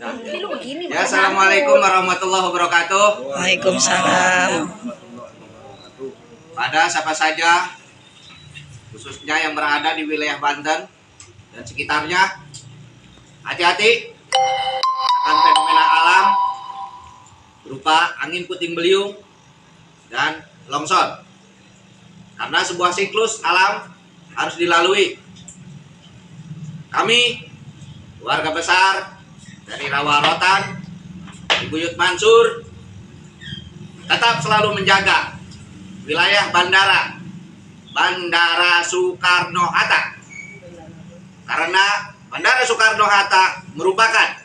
Ya, assalamualaikum warahmatullahi wabarakatuh. Waalaikumsalam. Pada siapa saja, khususnya yang berada di wilayah Banten dan sekitarnya, hati-hati akan fenomena alam berupa angin puting beliung dan longsor. Karena sebuah siklus alam harus dilalui. Kami, keluarga besar dari Rawa Rotan, di Buyut Mansur, tetap selalu menjaga wilayah Bandara Soekarno-Hatta. Karena Bandara Soekarno-Hatta merupakan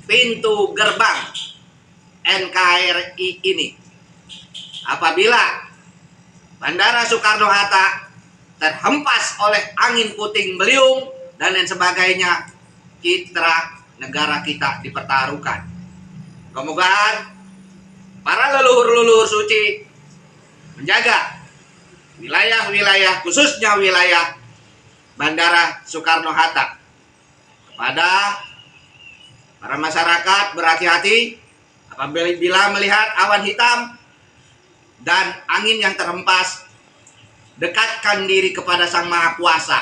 pintu gerbang NKRI ini. Apabila Bandara Soekarno-Hatta terhempas oleh angin puting beliung dan lain sebagainya, citra negara kita dipertaruhkan. Semoga para leluhur-leluhur suci menjaga wilayah-wilayah, khususnya wilayah Bandara Soekarno-Hatta. Kepada para masyarakat, berhati-hati apabila melihat awan hitam dan angin yang terhempas. Dekatkan diri kepada Sang Maha Kuasa,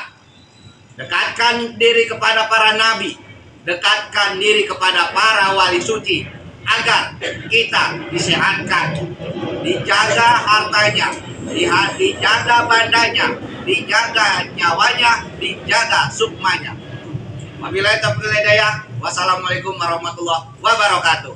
dekatkan diri kepada para nabi, dekatkan diri kepada para wali suci, agar kita disehatkan, dijaga hartanya, dijaga bandanya, dijaga nyawanya, dijaga sukmanya. Wabillahi taufiq wal hidayah. Wassalamualaikum warahmatullahi wabarakatuh.